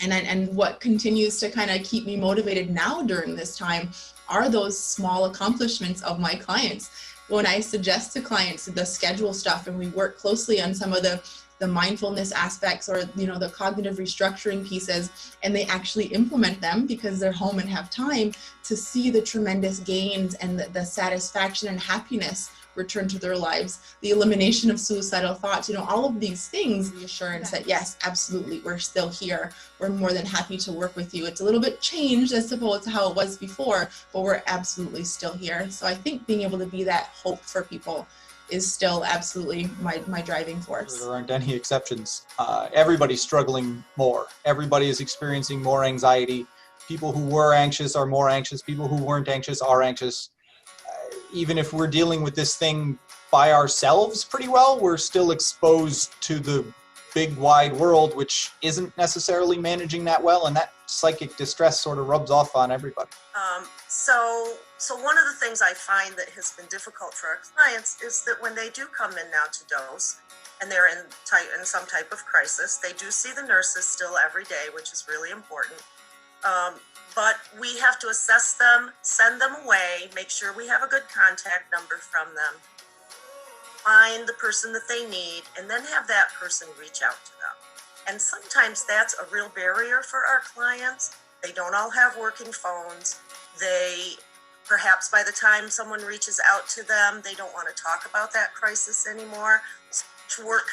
And what continues to kind of keep me motivated now during this time are those small accomplishments of my clients. When I suggest to clients the schedule stuff and we work closely on some of the mindfulness aspects or, the cognitive restructuring pieces, and they actually implement them because they're home and have time to see the tremendous gains and the satisfaction and happiness return to their lives, the elimination of suicidal thoughts, all of these things, reassurance that yes, absolutely, we're still here. We're more than happy to work with you. It's a little bit changed as opposed to how it was before, but we're absolutely still here. So I think being able to be that hope for people is still absolutely my driving force. There aren't any exceptions. Everybody's struggling more. Everybody is experiencing more anxiety. People who were anxious are more anxious. People who weren't anxious are anxious. Even if we're dealing with this thing by ourselves pretty well, we're still exposed to the big wide world, which isn't necessarily managing that well, and that psychic distress sort of rubs off on everybody. So one of the things I find that has been difficult for our clients is that when they do come in now to dose, and they're in some type of crisis, they do see the nurses still every day, which is really important. But we have to assess them, send them away, make sure we have a good contact number from them, find the person that they need, and then have that person reach out to them. And sometimes that's a real barrier for our clients. They don't all have working phones. Perhaps by the time someone reaches out to them, they don't want to talk about that crisis anymore. Such work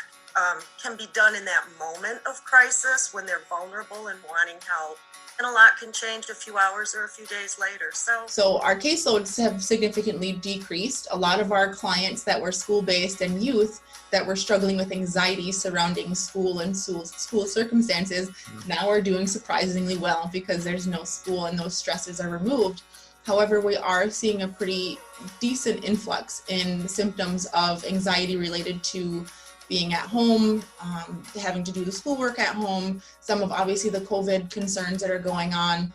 can be done in that moment of crisis when they're vulnerable and wanting help. And a lot can change a few hours or a few days later. So our caseloads have significantly decreased. A lot of our clients that were school-based and youth that were struggling with anxiety surrounding school and school circumstances now are doing surprisingly well because there's no school and those stresses are removed. However, we are seeing a pretty decent influx in symptoms of anxiety related to being at home, having to do the schoolwork at home, some of obviously the COVID concerns that are going on.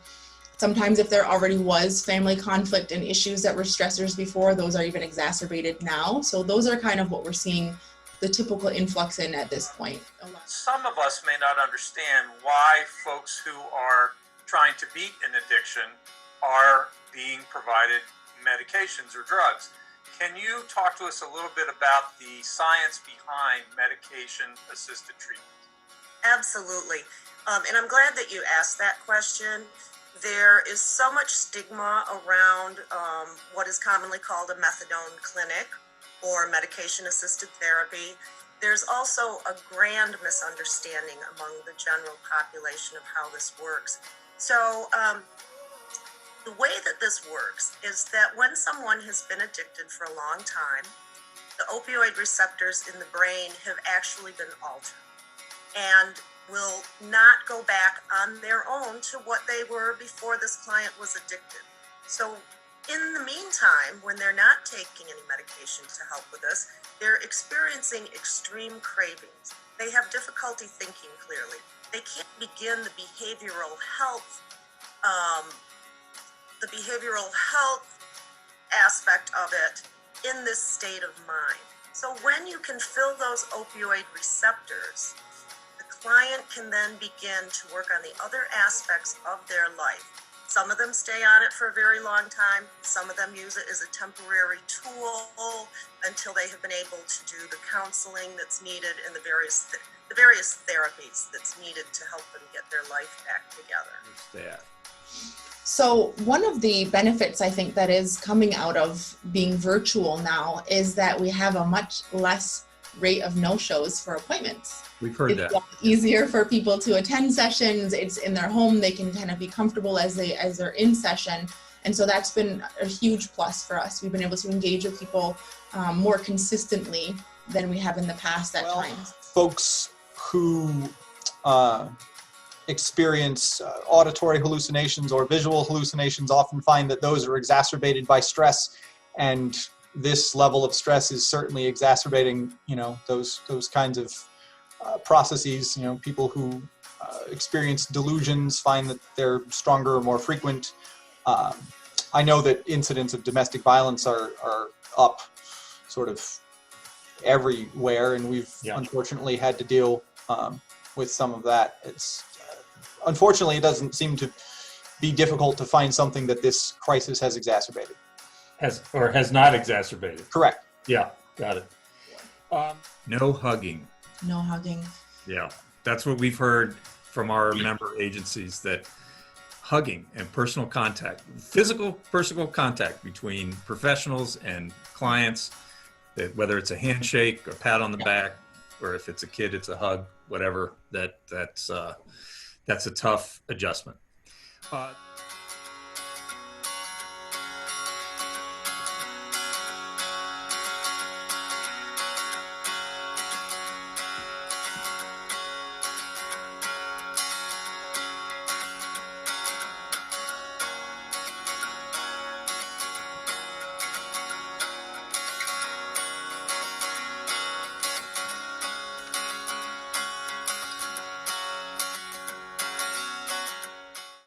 Sometimes if there already was family conflict and issues that were stressors before, those are even exacerbated now. So those are kind of what we're seeing the typical influx in at this point. Some of us may not understand why folks who are trying to beat an addiction are being provided medications or drugs. Can you talk to us a little bit about the science behind medication-assisted treatment? Absolutely. And I'm glad that you asked that question. There is so much stigma around what is commonly called a methadone clinic or medication-assisted therapy. There's also a grand misunderstanding among the general population of how this works. So the way that this works is that when someone has been addicted for a long time, the opioid receptors in the brain have actually been altered and will not go back on their own to what they were before this client was addicted. So in the meantime, when they're not taking any medication to help with this, they're experiencing extreme cravings. They have difficulty thinking clearly. They can't begin the behavioral health aspect of it in this state of mind. So when you can fill those opioid receptors, the client can then begin to work on the other aspects of their life. Some of them stay on it for a very long time. Some of them use it as a temporary tool until they have been able to do the counseling that's needed and the various therapies that's needed to help them get their life back together. So one of the benefits I think that is coming out of being virtual now is that we have a much less rate of no-shows for appointments. We've heard that. It's easier for people to attend sessions. It's in their home. They can kind of be comfortable as they're in session. And so that's been a huge plus for us. We've been able to engage with people more consistently than we have in the past at times. Folks who experience auditory hallucinations or visual hallucinations often find that those are exacerbated by stress, and this level of stress is certainly exacerbating, those kinds of processes. People who experience delusions find that they're stronger or more frequent. I know that incidents of domestic violence are up sort of everywhere, and we've unfortunately had to deal with some of that. unfortunately, it doesn't seem to be difficult to find something that this crisis has exacerbated. Has not exacerbated. Correct. Yeah, got it. No hugging. No hugging. Yeah, that's what we've heard from our member agencies, that hugging and personal contact, physical personal contact between professionals and clients, that whether it's a handshake or pat on the back, or if it's a kid, it's a hug, whatever, that's a tough adjustment.